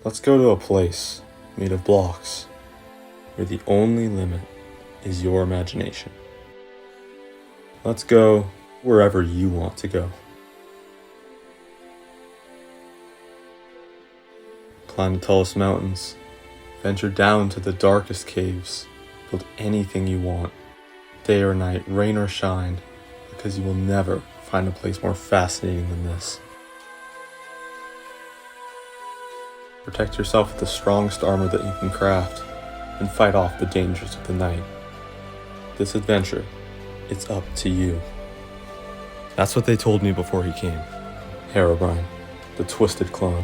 Let's go to a place made of blocks, where the only limit is your imagination. Let's go wherever you want to go. Climb the tallest mountains, venture down to the darkest caves, build anything you want, day or night, rain or shine, because you will never find a place more fascinating than this. Protect yourself with the strongest armor that you can craft, and fight off the dangers of the night. This adventure, it's up to you. That's what they told me before he came. Herobrine, the twisted clone.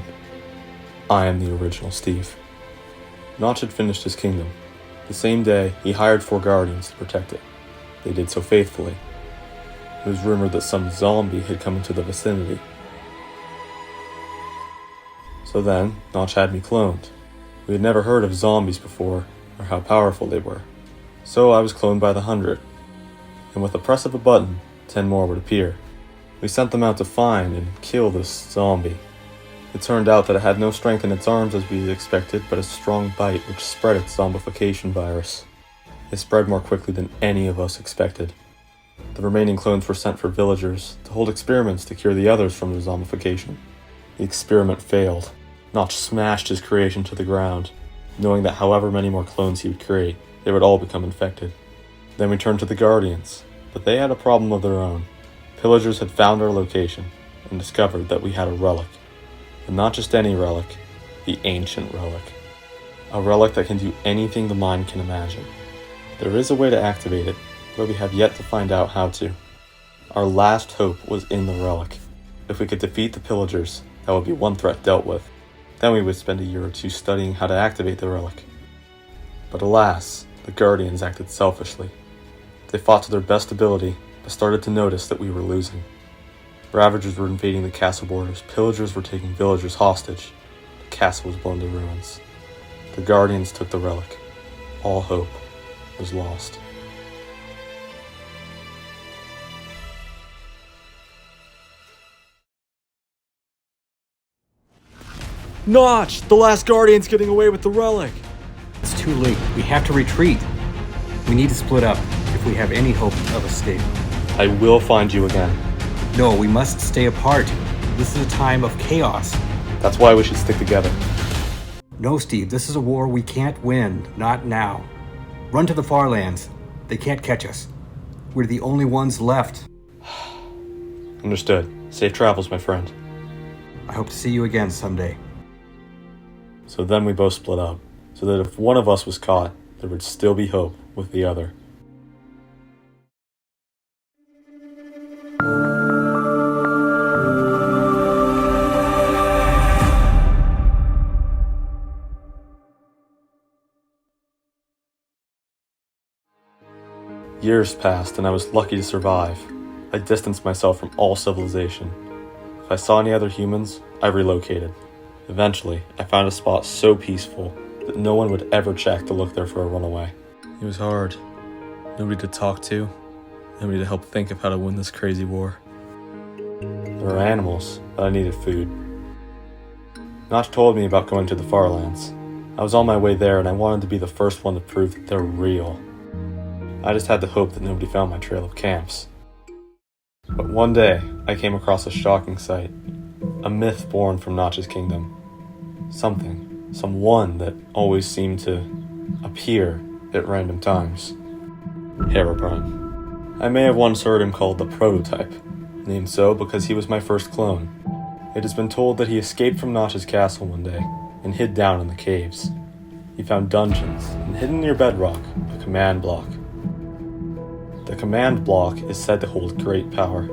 I am the original Steve. Notch had finished his kingdom. The same day, he hired 4 guardians to protect it. They did so faithfully. It was rumored that some zombie had come into the vicinity. So then, Notch had me cloned. We had never heard of zombies before, or how powerful they were. So I was cloned by the 100. And with the press of a button, 10 more would appear. We sent them out to find and kill this zombie. It turned out that it had no strength in its arms as we expected, but a strong bite which spread its zombification virus. It spread more quickly than any of us expected. The remaining clones were sent for villagers to hold experiments to cure the others from their zombification. The experiment failed. Notch smashed his creation to the ground, knowing that however many more clones he would create, they would all become infected. Then we turned to the Guardians, but they had a problem of their own. Pillagers had found our location and discovered that we had a relic. And not just any relic, the Ancient Relic. A relic that can do anything the mind can imagine. There is a way to activate it, but we have yet to find out how to. Our last hope was in the relic. If we could defeat the pillagers, that would be one threat dealt with. Then we would spend a year or 2 studying how to activate the relic. But alas, the Guardians acted selfishly. They fought to their best ability, but started to notice that we were losing. Ravagers were invading the castle borders, pillagers were taking villagers hostage. The castle was blown to ruins. The Guardians took the relic. All hope was lost. Notch! The last Guardian's getting away with the relic! It's too late. We have to retreat. We need to split up if we have any hope of escape. I will find you again. No, we must stay apart. This is a time of chaos. That's why we should stick together. No, Steve, this is a war we can't win. Not now. Run to the farlands. They can't catch us. We're the only ones left. Understood. Safe travels, my friend. I hope to see you again someday. So then we both split up, so that if one of us was caught, there would still be hope with the other. Years passed and I was lucky to survive. I distanced myself from all civilization. If I saw any other humans, I relocated. Eventually, I found a spot so peaceful that no one would ever check to look there for a runaway. It was hard. Nobody to talk to. Nobody to help think of how to win this crazy war. There were animals, but I needed food. Notch told me about going to the farlands. I was on my way there and I wanted to be the first one to prove that they're real. I just had to hope that nobody found my trail of camps. But one day, I came across a shocking sight. A myth born from Notch's kingdom. Someone that always seemed to appear at random times. Herobrine. I may have once heard him called the Prototype, named so because he was my first clone. It has been told that he escaped from Notch's castle one day and hid down in the caves. He found dungeons, and hidden near bedrock, a command block. The command block is said to hold great power.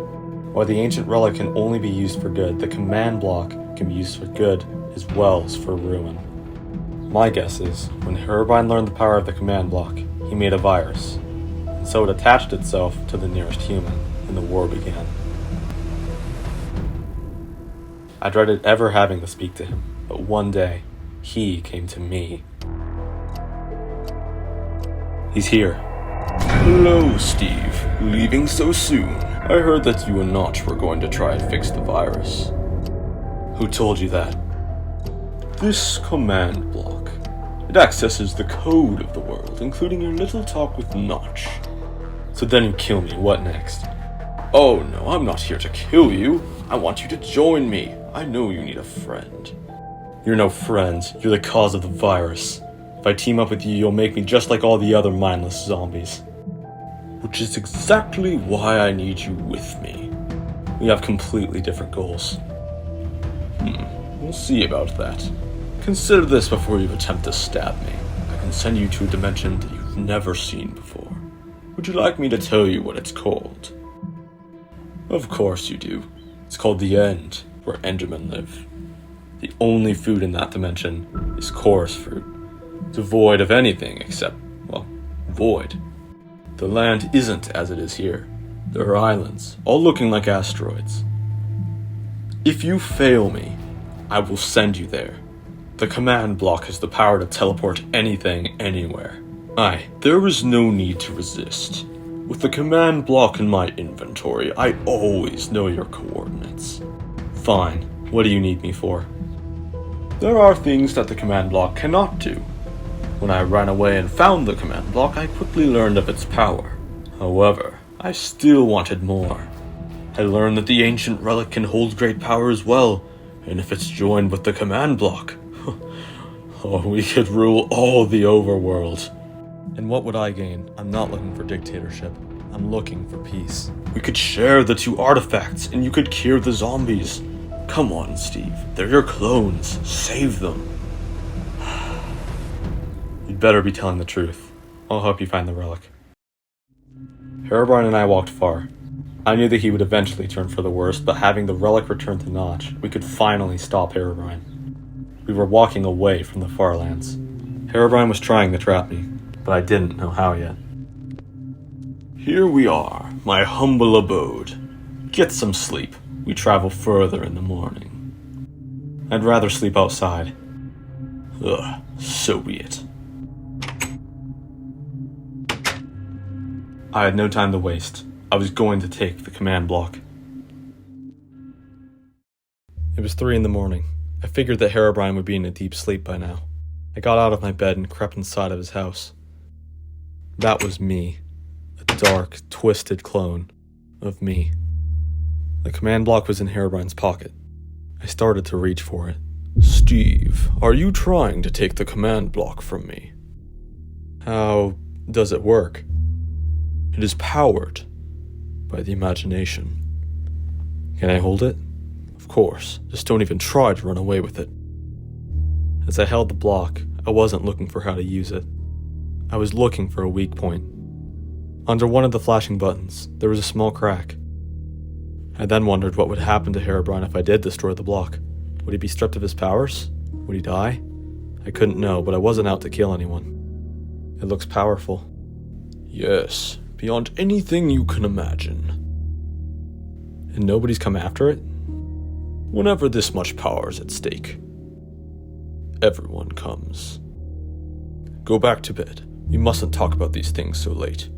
While the Ancient Relic can only be used for good, the command block can be used for good as well as for ruin. My guess is, when Herobrine learned the power of the command block, he made a virus, and so it attached itself to the nearest human, and the war began. I dreaded ever having to speak to him, but one day, he came to me. He's here. Hello, Steve. Leaving so soon? I heard that you and Notch were going to try and fix the virus. Who told you that? This command block. It accesses the code of the world, including your little talk with Notch. So then you kill me, what next? Oh no, I'm not here to kill you. I want you to join me. I know you need a friend. You're no friend, you're the cause of the virus. If I team up with you, you'll make me just like all the other mindless zombies. Which is exactly why I need you with me. We have completely different goals. We'll see about that. Consider this before you attempt to stab me. I can send you to a dimension that you've never seen before. Would you like me to tell you what it's called? Of course you do. It's called the End, where Endermen live. The only food in that dimension is chorus fruit, devoid of anything except, well, void. The land isn't as it is here. There are islands, all looking like asteroids. If you fail me, I will send you there. The command block has the power to teleport anything, anywhere. There is no need to resist. With the command block in my inventory, I always know your coordinates. Fine. What do you need me for? There are things that the command block cannot do. When I ran away and found the command block, I quickly learned of its power. However, I still wanted more. I learned that the Ancient Relic can hold great power as well, and if it's joined with the command block, we could rule all the overworld. And what would I gain? I'm not looking for dictatorship. I'm looking for peace. We could share the two artifacts, and you could cure the zombies. Come on, Steve. They're your clones. Save them. You'd better be telling the truth. I'll help you find the relic. Herobrine and I walked far. I knew that he would eventually turn for the worst, but having the relic return to Notch, we could finally stop Herobrine. We were walking away from the farlands. Herobrine was trying to trap me, but I didn't know how yet. Here we are, my humble abode. Get some sleep. We travel further in the morning. I'd rather sleep outside. So be it. I had no time to waste. I was going to take the command block. It was 3 a.m. I figured that Herobrine would be in a deep sleep by now. I got out of my bed and crept inside of his house. That was me. A dark, twisted clone of me. The command block was in Herobrine's pocket. I started to reach for it. Steve, are you trying to take the command block from me? How does it work? It is powered by the imagination. Can I hold it? Of course, just don't even try to run away with it. As I held the block, I wasn't looking for how to use it. I was looking for a weak point. Under one of the flashing buttons, there was a small crack. I then wondered what would happen to Herobrine if I did destroy the block. Would he be stripped of his powers? Would he die? I couldn't know, but I wasn't out to kill anyone. It looks powerful. Yes, beyond anything you can imagine. And nobody's come after it? Whenever this much power is at stake, everyone comes. Go back to bed. We mustn't talk about these things so late.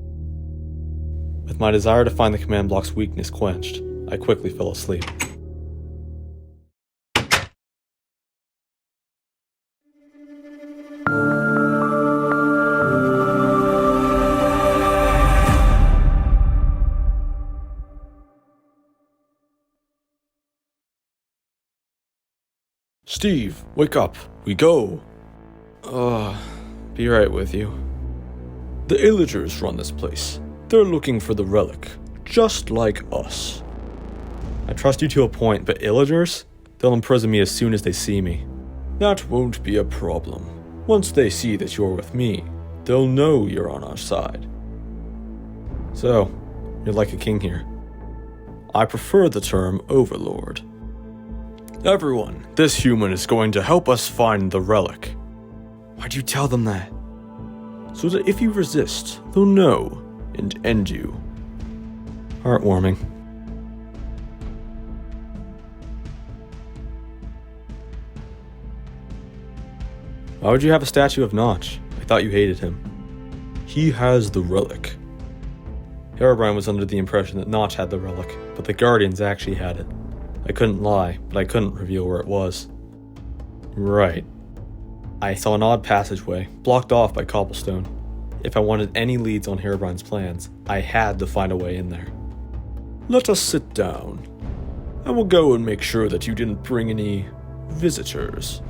With my desire to find the command block's weakness quenched, I quickly fell asleep. Steve, wake up. We go. Be right with you. The pillagers run this place. They're looking for the relic, just like us. I trust you to a point, but pillagers? They'll imprison me as soon as they see me. That won't be a problem. Once they see that you're with me, they'll know you're on our side. So, you're like a king here. I prefer the term overlord. Everyone, this human is going to help us find the relic. Why'd you tell them that? So that if you resist, they'll know and end you. Heartwarming. Why would you have a statue of Notch? I thought you hated him. He has the relic. Herobrine was under the impression that Notch had the relic, but the Guardians actually had it. I couldn't lie, but I couldn't reveal where it was. Right. I saw an odd passageway, blocked off by cobblestone. If I wanted any leads on Herobrine's plans, I had to find a way in there. Let us sit down. I will go and make sure that you didn't bring any visitors.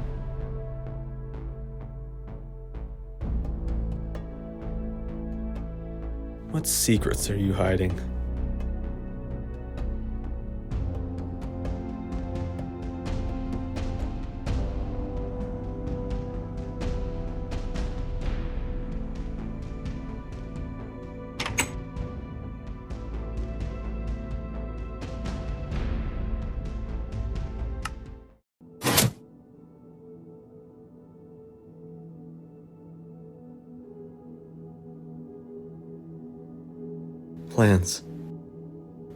What secrets are you hiding? Plans.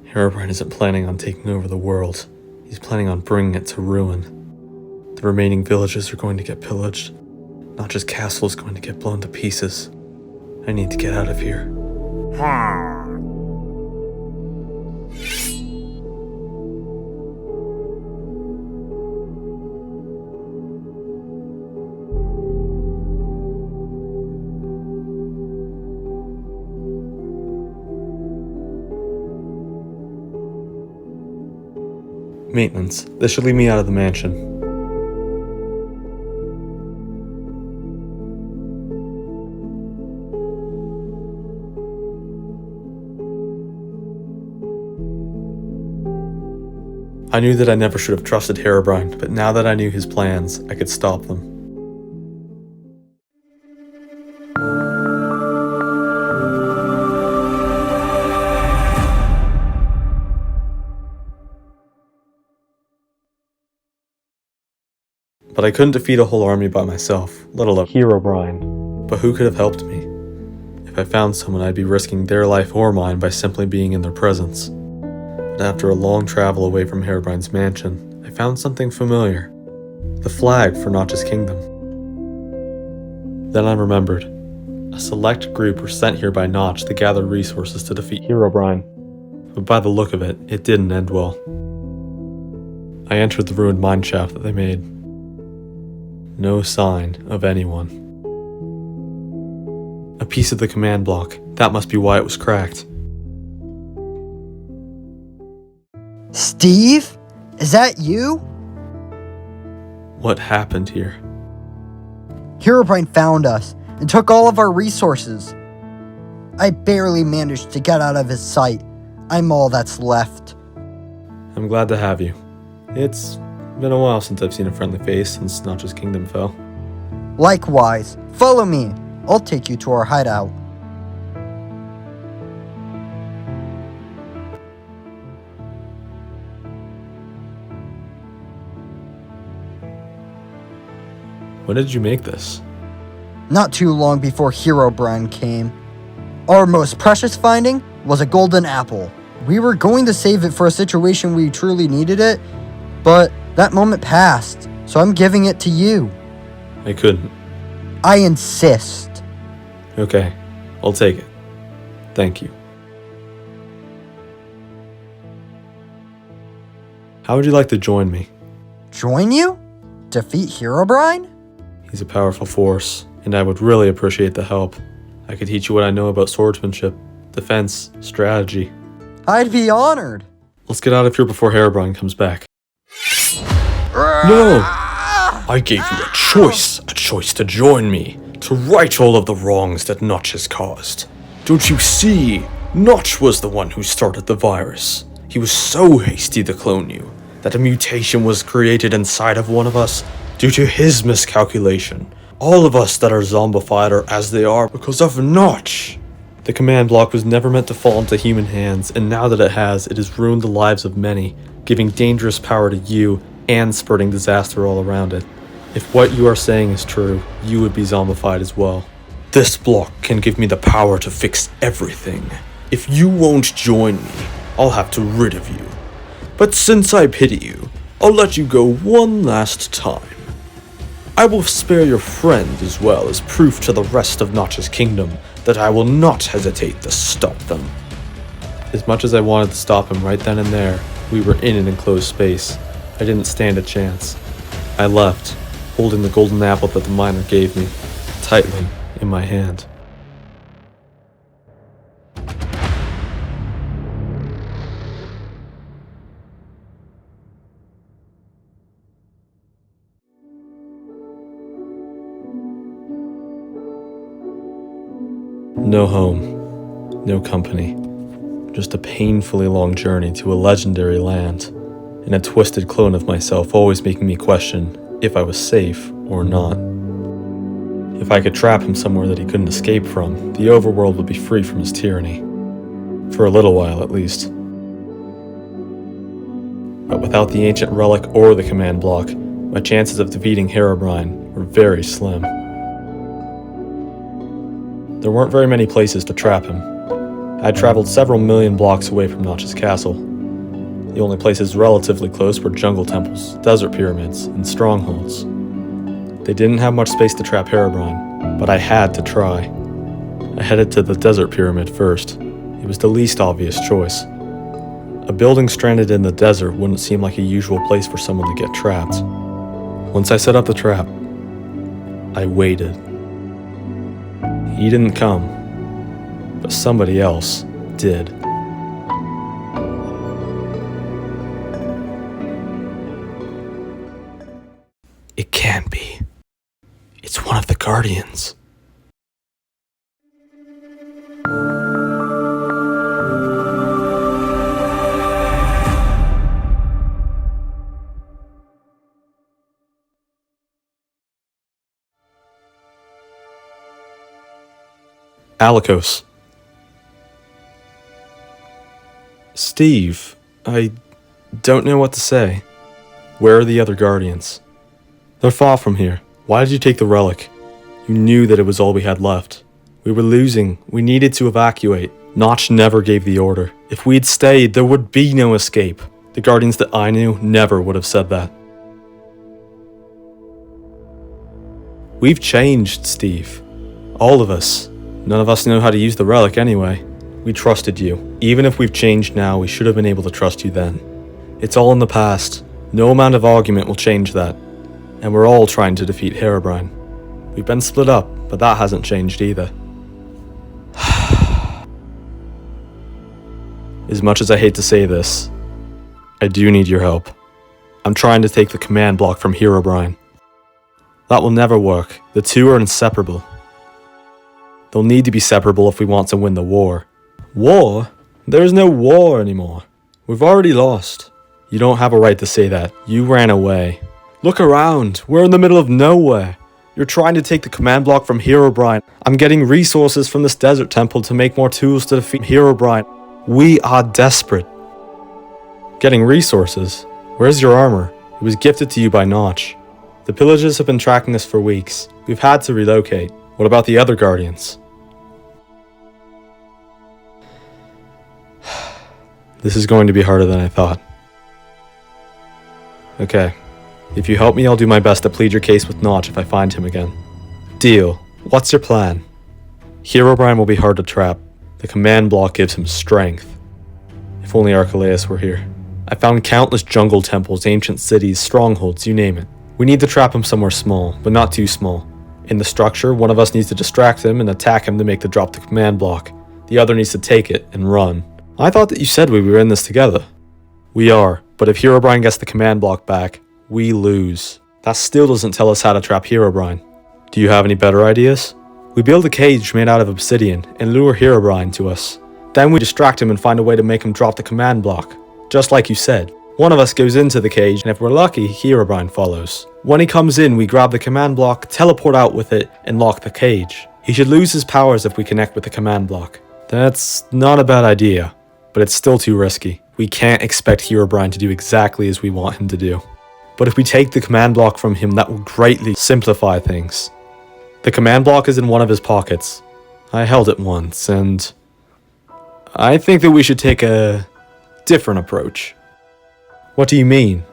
Herobrine isn't planning on taking over the world. He's planning on bringing it to ruin. The remaining villages are going to get pillaged. Notch's castle is going to get blown to pieces. I need to get out of here. Maintenance. This should leave me out of the mansion. I knew that I never should have trusted Herobrine, but now that I knew his plans, I could stop them. But I couldn't defeat a whole army by myself, let alone Herobrine. But who could have helped me? If I found someone, I'd be risking their life or mine by simply being in their presence. But after a long travel away from Herobrine's mansion, I found something familiar. The flag for Notch's kingdom. Then I remembered. A select group were sent here by Notch to gather resources to defeat Herobrine. But by the look of it, it didn't end well. I entered the ruined mineshaft that they made. No sign of anyone. A piece of the command block. That must be why it was cracked. Steve? Is that you? What happened here? Herobrine found us and took all of our resources. I barely managed to get out of his sight. I'm all that's left. I'm glad to have you. It's been a while since I've seen a friendly face since Notch's kingdom fell. Likewise. Follow me. I'll take you to our hideout. When did you make this? Not too long before Herobrine came. Our most precious finding was a golden apple. We were going to save it for a situation we truly needed it, but that moment passed, so I'm giving it to you. I couldn't. I insist. Okay, I'll take it. Thank you. How would you like to join me? Join you? Defeat Herobrine? He's a powerful force, and I would really appreciate the help. I could teach you what I know about swordsmanship, defense, strategy. I'd be honored. Let's get out of here before Herobrine comes back. No! I gave you a choice to join me, to right all of the wrongs that Notch has caused. Don't you see? Notch was the one who started the virus. He was so hasty to clone you, that a mutation was created inside of one of us due to his miscalculation. All of us that are zombified are as they are because of Notch. The command block was never meant to fall into human hands, and now that it has ruined the lives of many, giving dangerous power to you and spreading disaster all around it. If what you are saying is true, you would be zombified as well. This block can give me the power to fix everything. If you won't join me, I'll have to rid of you. But since I pity you, I'll let you go one last time. I will spare your friend as well as proof to the rest of Notch's kingdom that I will not hesitate to stop them. As much as I wanted to stop him right then and there, we were in an enclosed space. I didn't stand a chance. I left, holding the golden apple that the miner gave me tightly in my hand. No home, no company, just a painfully long journey to a legendary land, and a twisted clone of myself always making me question if I was safe or not. If I could trap him somewhere that he couldn't escape from, the overworld would be free from his tyranny. For a little while, at least. But without the Ancient Relic or the command block, my chances of defeating Herobrine were very slim. There weren't very many places to trap him. I had traveled several million blocks away from Notch's castle. The only places relatively close were jungle temples, desert pyramids, and strongholds. They didn't have much space to trap Herobrine, but I had to try. I headed to the desert pyramid first. It was the least obvious choice. A building stranded in the desert wouldn't seem like a usual place for someone to get trapped. Once I set up the trap, I waited. He didn't come, but somebody else did. It can't be. It's one of the Guardians. Alikos. Steve, I don't know what to say. Where are the other Guardians? They're far from here. Why did you take the relic? You knew that it was all we had left. We were losing. We needed to evacuate. Notch never gave the order. If we'd stayed, there would be no escape. The Guardians that I knew never would have said that. We've changed, Steve. All of us. None of us know how to use the relic anyway. We trusted you. Even if we've changed now, we should have been able to trust you then. It's all in the past. No amount of argument will change that. And we're all trying to defeat Herobrine. We've been split up, but that hasn't changed either. As much as I hate to say this, I do need your help. I'm trying to take the command block from Herobrine. That will never work. The two are inseparable. They'll need to be separable if we want to win the war. War? There is no war anymore. We've already lost. You don't have a right to say that. You ran away. Look around. We're in the middle of nowhere. You're trying to take the command block from Herobrine. I'm getting resources from this desert temple to make more tools to defeat Herobrine. We are desperate. Getting resources? Where's your armor? It was gifted to you by Notch. The pillagers have been tracking us for weeks. We've had to relocate. What about the other Guardians? This is going to be harder than I thought. Okay. If you help me, I'll do my best to plead your case with Notch if I find him again. Deal. What's your plan? Herobrine will be hard to trap. The command block gives him strength. If only Archelaus were here. I found countless jungle temples, ancient cities, strongholds, you name it. We need to trap him somewhere small, but not too small. In the structure, one of us needs to distract him and attack him to make the drop the command block. The other needs to take it and run. I thought that you said we were in this together. We are, but if Herobrine gets the command block back, we lose. That still doesn't tell us how to trap Herobrine. Do you have any better ideas? We build a cage made out of obsidian and lure Herobrine to us. Then we distract him and find a way to make him drop the command block. Just like you said. One of us goes into the cage, and if we're lucky, Herobrine follows. When he comes in, we grab the command block, teleport out with it, and lock the cage. He should lose his powers if we connect with the command block. That's not a bad idea, but it's still too risky. We can't expect Herobrine to do exactly as we want him to do. But if we take the command block from him, that will greatly simplify things. The command block is in one of his pockets. I held it once, and I think that we should take a different approach. What do you mean?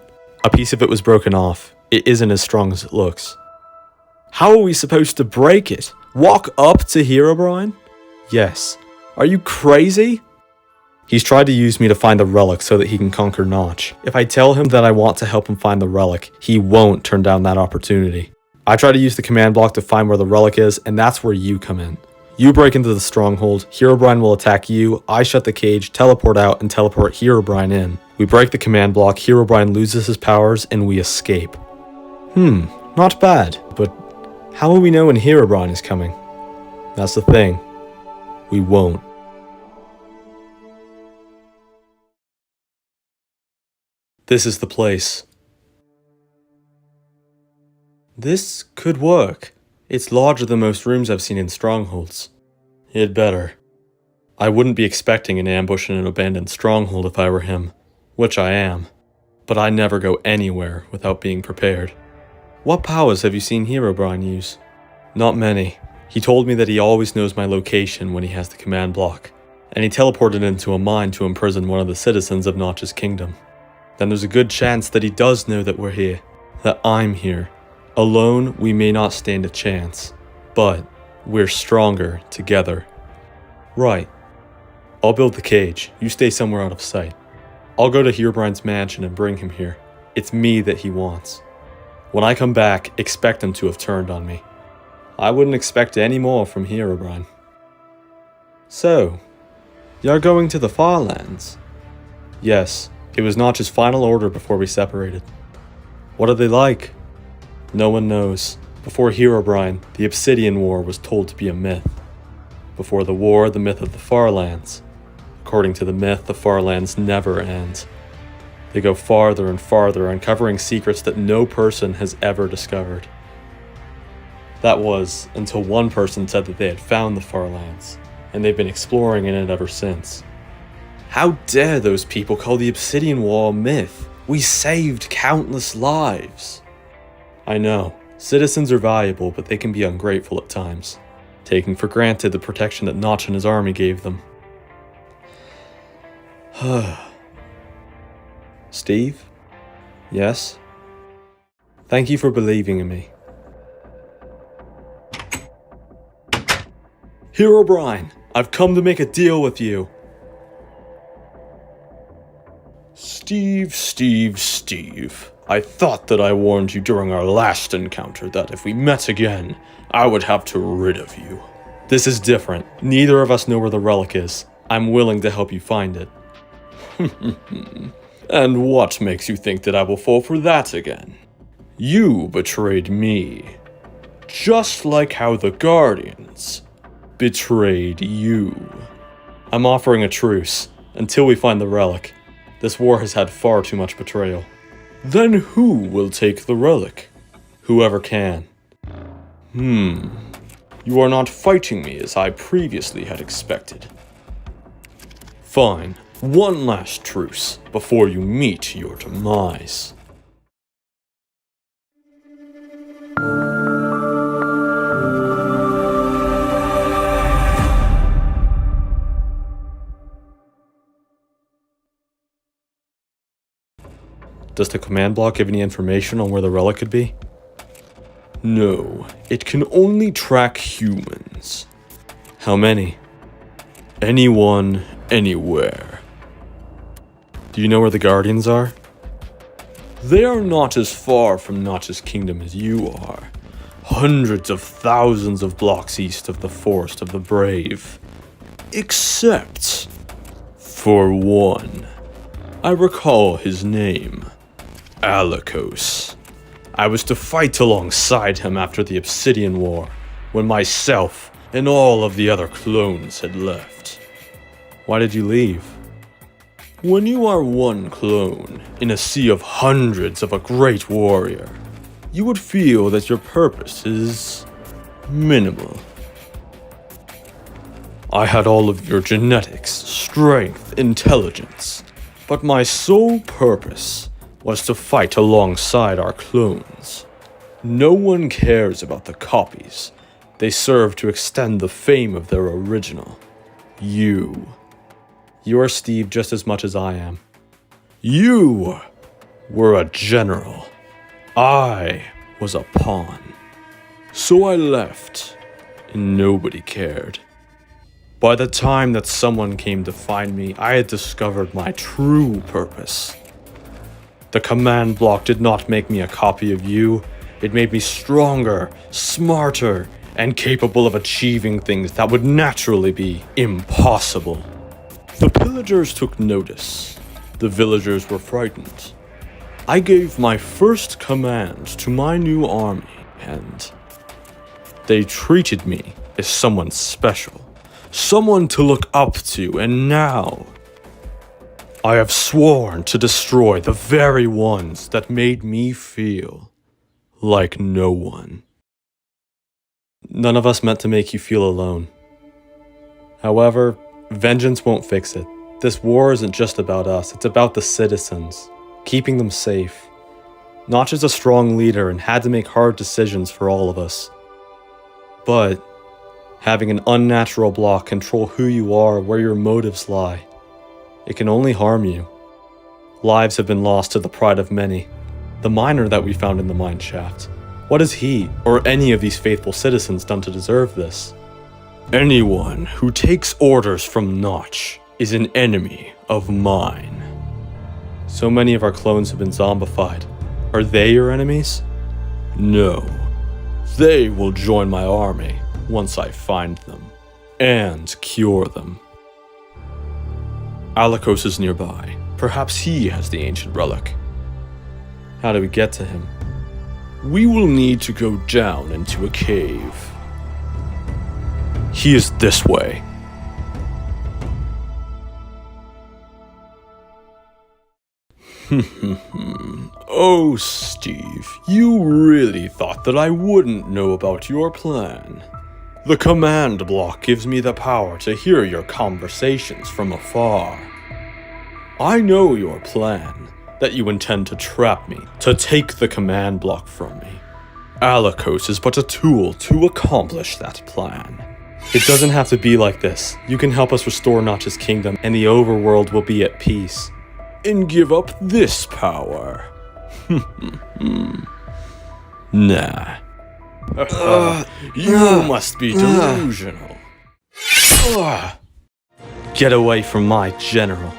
A piece of it was broken off. It isn't as strong as it looks. How are we supposed to break it? Walk up to Herobrine? Yes. Are you crazy? He's tried to use me to find the relic so that he can conquer Notch. If I tell him that I want to help him find the relic, he won't turn down that opportunity. I try to use the command block to find where the relic is, and that's where you come in. You break into the stronghold, Herobrine will attack you, I shut the cage, teleport out, and teleport Herobrine in. We break the command block, Herobrine loses his powers, and we escape. Not bad, but how will we know when Herobrine is coming? That's the thing. We won't. This is the place. This could work. It's larger than most rooms I've seen in strongholds. It better. I wouldn't be expecting an ambush in an abandoned stronghold if I were him, which I am. But I never go anywhere without being prepared. What powers have you seen Herobrine use? Not many. He told me that he always knows my location when he has the command block, and he teleported into a mine to imprison one of the citizens of Notch's kingdom. Then there's a good chance that he does know that we're here, that I'm here. Alone, we may not stand a chance, but we're stronger together. Right. I'll build the cage. You stay somewhere out of sight. I'll go to Herobrine's mansion and bring him here. It's me that he wants. When I come back, expect him to have turned on me. I wouldn't expect any more from Herobrine. So, you're going to the farlands? Yes, it was Notch's final order before we separated. What are they like? No one knows. Before Herobrine, the Obsidian War was told to be a myth. Before the war, the myth of the farlands. According to the myth, the farlands never end. They go farther and farther, uncovering secrets that no person has ever discovered. That was until one person said that they had found the farlands, and they've been exploring in it ever since. How dare those people call the Obsidian War a myth? We saved countless lives. I know, citizens are valuable, but they can be ungrateful at times, taking for granted the protection that Notch and his army gave them. Steve? Yes? Thank you for believing in me. Herobrine, I've come to make a deal with you. Steve. I thought that I warned you during our last encounter that if we met again, I would have to rid of you. This is different. Neither of us know where the relic is. I'm willing to help you find it. And what makes you think that I will fall for that again? You betrayed me. Just like how the Guardians betrayed you. I'm offering a truce, until we find the relic. This war has had far too much betrayal. Then who will take the relic? Whoever can. You are not fighting me as I previously had expected. Fine, one last truce before you meet your demise. Does the command block give any information on where the relic could be? No, it can only track humans. How many? Anyone, anywhere. Do you know where the Guardians are? They are not as far from Notch's kingdom as you are. Hundreds of thousands of blocks east of the Forest of the Brave. Except for one. I recall his name. Alikos. I was to fight alongside him after the Obsidian War, when myself and all of the other clones had left. Why did you leave? When you are one clone in a sea of hundreds of a great warrior, you would feel that your purpose is minimal. I had all of your genetics, strength, intelligence, but my sole purpose was to fight alongside our clones. No one cares about the copies. They serve to extend the fame of their original. You. You're Steve just as much as I am. You were a general. I was a pawn. So I left, and nobody cared. By the time that someone came to find me, I had discovered my true purpose. The command block did not make me a copy of you. It made me stronger, smarter, and capable of achieving things that would naturally be impossible. The pillagers took notice. The villagers were frightened. I gave my first command to my new army, and they treated me as someone special, someone to look up to, and now I have sworn to destroy the very ones that made me feel like no one. None of us meant to make you feel alone. However, vengeance won't fix it. This war isn't just about us, it's about the citizens, keeping them safe. Notch is a strong leader and had to make hard decisions for all of us. But having an unnatural block control who you are, where your motives lie, it can only harm you. Lives have been lost to the pride of many. The miner that we found in the mine shaft. What has he, or any of these faithful citizens, done to deserve this? Anyone who takes orders from Notch is an enemy of mine. So many of our clones have been zombified. Are they your enemies? No. They will join my army once I find them and cure them. Alikos is nearby. Perhaps he has the Ancient Relic. How do we get to him? We will need to go down into a cave. He is this way. Oh, Steve, you really thought that I wouldn't know about your plan. The command block gives me the power to hear your conversations from afar. I know your plan, that you intend to trap me, to take the command block from me. Alikos is but a tool to accomplish that plan. It doesn't have to be like this. You can help us restore Notch's kingdom, and the overworld will be at peace. And give up this power. Nah. You must be delusional. Get away from my general.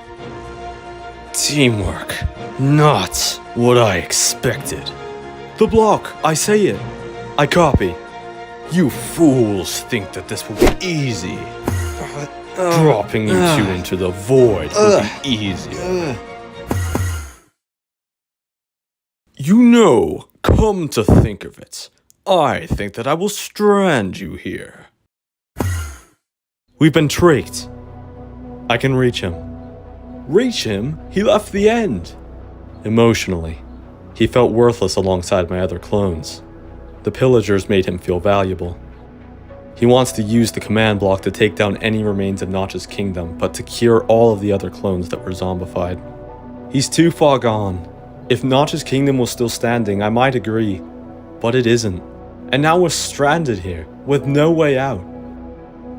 Teamwork. Not what I expected. The block, I say it. I copy. You fools think that this will be easy. Dropping you two into the void will be easier. You know, come to think of it, I think that I will strand you here. We've been tricked. I can reach him. Reach him? He left the end. Emotionally, he felt worthless alongside my other clones. The pillagers made him feel valuable. He wants to use the command block to take down any remains of Notch's kingdom, but to cure all of the other clones that were zombified. He's too far gone. If Notch's kingdom was still standing, I might agree, but it isn't. And now we're stranded here, with no way out.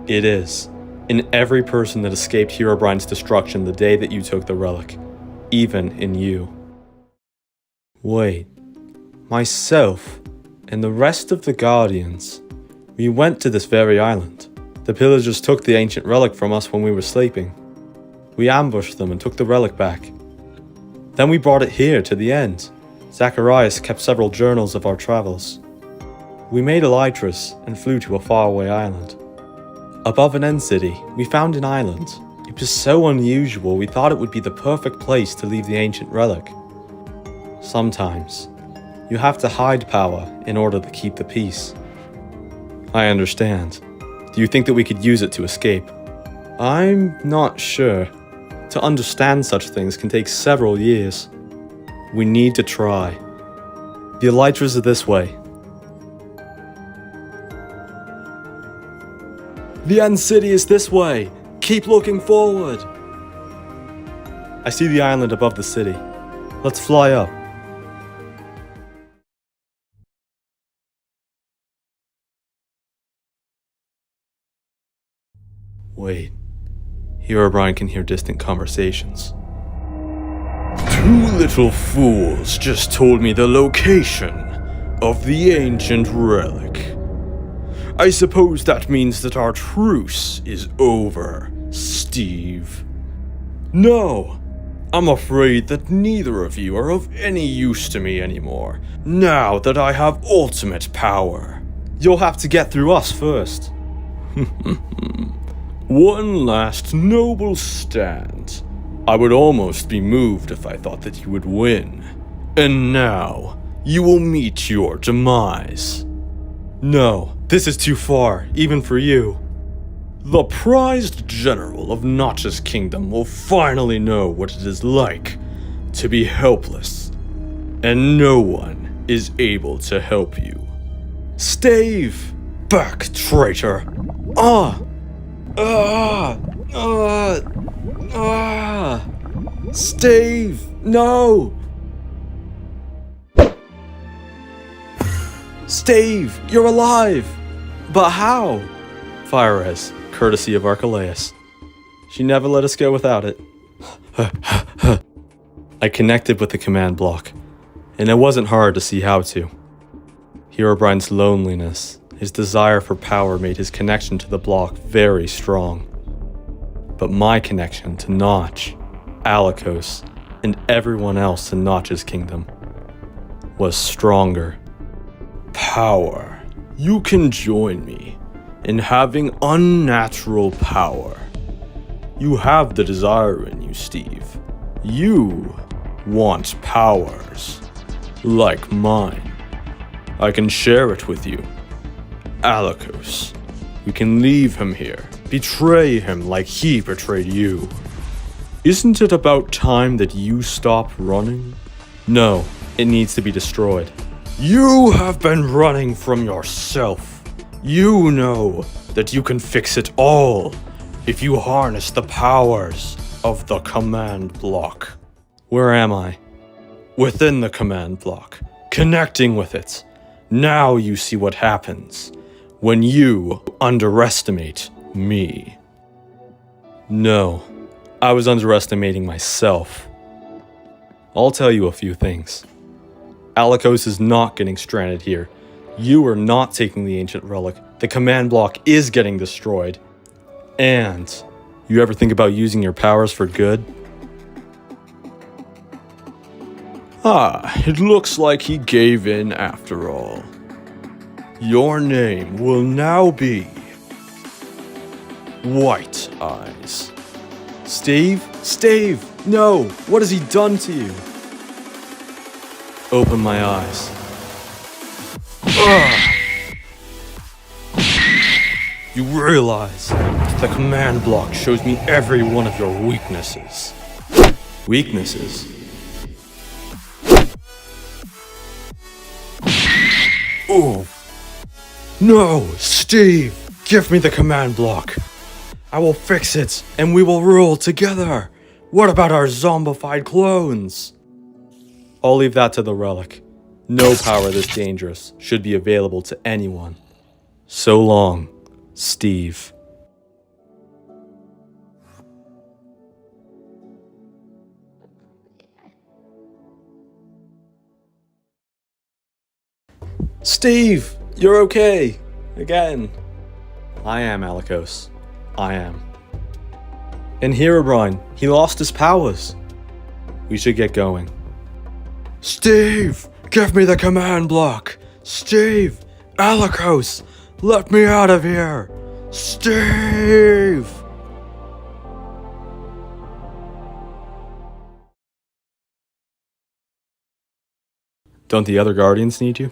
It is. In every person that escaped Herobrine's destruction the day that you took the relic. Even in you. Wait. Myself, and the rest of the Guardians, we went to this very island. The pillagers took the Ancient Relic from us when we were sleeping. We ambushed them and took the relic back. Then we brought it here to the end. Zacharias kept several journals of our travels. We made elytras and flew to a faraway island. Above an end city, we found an island. It was so unusual we thought it would be the perfect place to leave the Ancient Relic. Sometimes, you have to hide power in order to keep the peace. I understand. Do you think that we could use it to escape? I'm not sure. To understand such things can take several years. We need to try. The elytras are this way. The end city is this way. Keep looking forward. I see the island above the city. Let's fly up. Wait. Herobrine can hear distant conversations. Two little fools just told me the location of the Ancient Relic. I suppose that means that our truce is over, Steve. No, I'm afraid that neither of you are of any use to me anymore, now that I have ultimate power. You'll have to get through us first. One last noble stand. I would almost be moved if I thought that you would win. And now, you will meet your demise. No, this is too far, even for you. The prized general of Notch's kingdom will finally know what it is like to be helpless, and no one is able to help you. Stave! Back, traitor! Stave! No! Stave, you're alive! But how? Fires, courtesy of Archelaus. She never let us go without it. I connected with the command block, and it wasn't hard to see how to. Herobrine's loneliness, his desire for power made his connection to the block very strong. But my connection to Notch, Alikos, and everyone else in Notch's kingdom was stronger. Power. You can join me in having unnatural power. You have the desire in you, Steve. You want powers like mine. I can share it with you. Alikos, we can leave him here, betray him like he betrayed you. Isn't it about time that you stop running? No, it needs to be destroyed. You have been running from yourself. You know that you can fix it all if you harness the powers of the command block. Where am I? Within the command block, connecting with it. Now you see what happens when you underestimate me. No, I was underestimating myself. I'll tell you a few things. Alikos is not getting stranded here. You are not taking the Ancient Relic. The command block is getting destroyed. And you ever think about using your powers for good? It looks like he gave in after all. Your name will now be White Eyes. Steve? Stave! No! What has he done to you? Open my eyes. You realize the command block shows me every one of your weaknesses. Weaknesses? Oh. No, Steve! Give me the command block. I will fix it, and we will rule together. What about our zombified clones? I'll leave that to the relic. No power this dangerous should be available to anyone. So long, Steve. Steve, you're okay. Again. I am, Alikos. I am. And Herobrine, he lost his powers. We should get going. Steve, give me the command block. Steve, Alikos, let me out of here. Steve! Don't the other Guardians need you?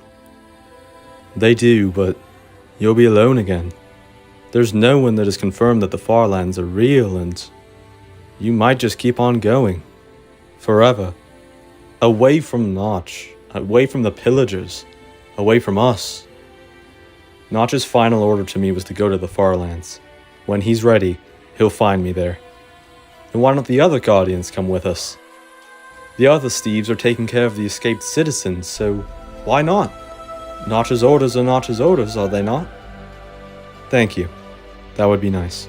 They do, but you'll be alone again. There's no one that has confirmed that the farlands are real, and you might just keep on going. Forever. Away from Notch. Away from the pillagers. Away from us. Notch's final order to me was to go to the farlands. When he's ready, he'll find me there. And why don't the other Guardians come with us? The other Steves are taking care of the escaped citizens, so why not? Notch's orders are Notch's orders, are they not? Thank you. That would be nice.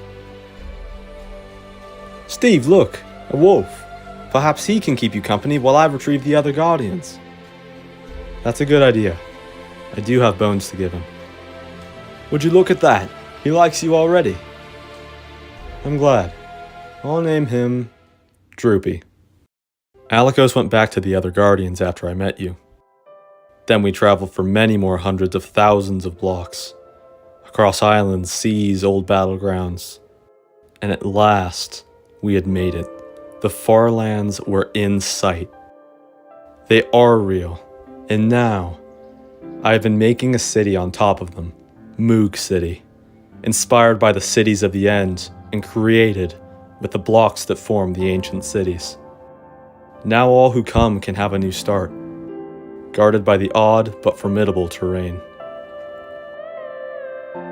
Steve, look! A wolf. Perhaps he can keep you company while I retrieve the other Guardians. That's a good idea. I do have bones to give him. Would you look at that? He likes you already. I'm glad. I'll name him Droopy. Alikos went back to the other Guardians after I met you. Then we traveled for many more hundreds of thousands of blocks, across islands, seas, old battlegrounds. And at last, we had made it. The farlands were in sight. They are real, and now, I have been making a city on top of them, Moog City, inspired by the cities of the End and created with the blocks that form the ancient cities. Now all who come can have a new start, guarded by the odd but formidable terrain.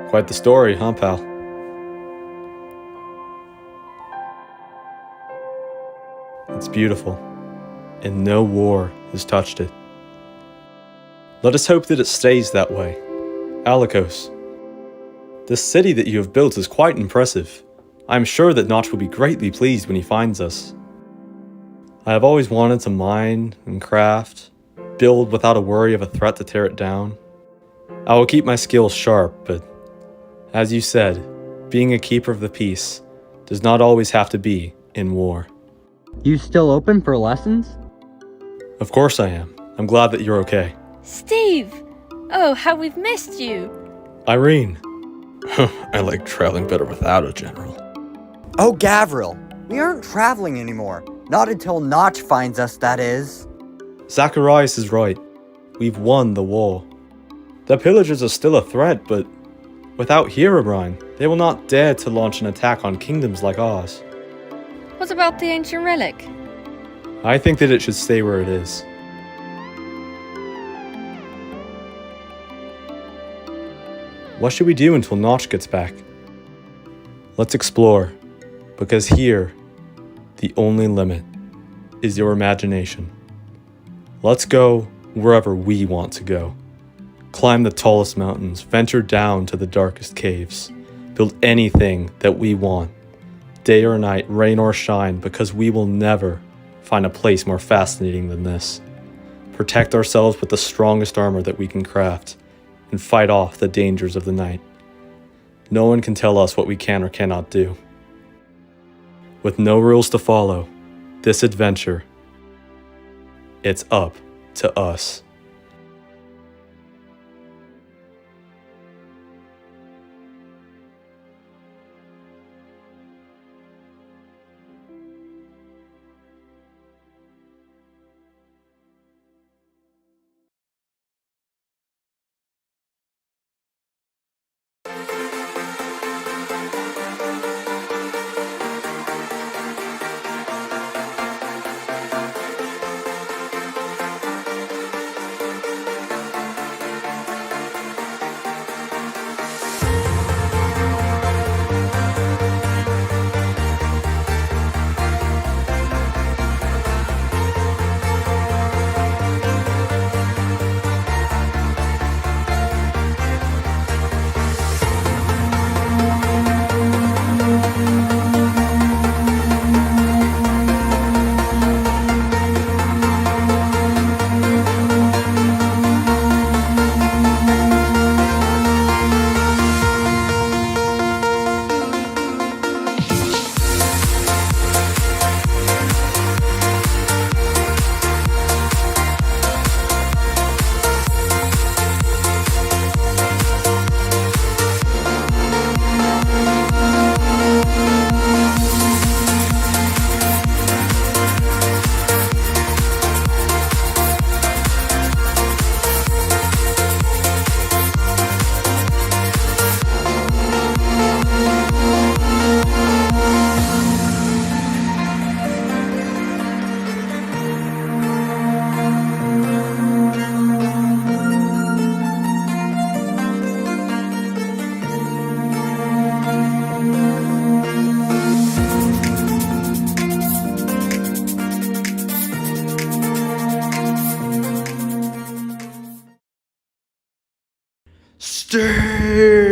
Quite the story, huh, pal? It's beautiful, and no war has touched it. Let us hope that it stays that way. Alikos, this city that you have built is quite impressive. I am sure that Notch will be greatly pleased when he finds us. I have always wanted to mine and craft, build without a worry of a threat to tear it down. I will keep my skills sharp, but as you said, being a keeper of the peace does not always have to be in war. You still open for lessons? Of course I am. I'm glad that you're okay. Steve! Oh, how we've missed you! Irene. I like traveling better without a general. Oh, Gavril, we aren't traveling anymore. Not until Notch finds us, that is. Zacharias is right. We've won the war. The pillagers are still a threat, but without Herobrine, they will not dare to launch an attack on kingdoms like ours. What about the Ancient Relic? I think that it should stay where it is. What should we do until Notch gets back? Let's explore, because here, the only limit is your imagination. Let's go wherever we want to go. Climb the tallest mountains, venture down to the darkest caves, build anything that we want, day or night, rain or shine, because we will never find a place more fascinating than this. Protect ourselves with the strongest armor that we can craft, and fight off the dangers of the night. No one can tell us what we can or cannot do. With no rules to follow, this adventure, it's up to us. Steve!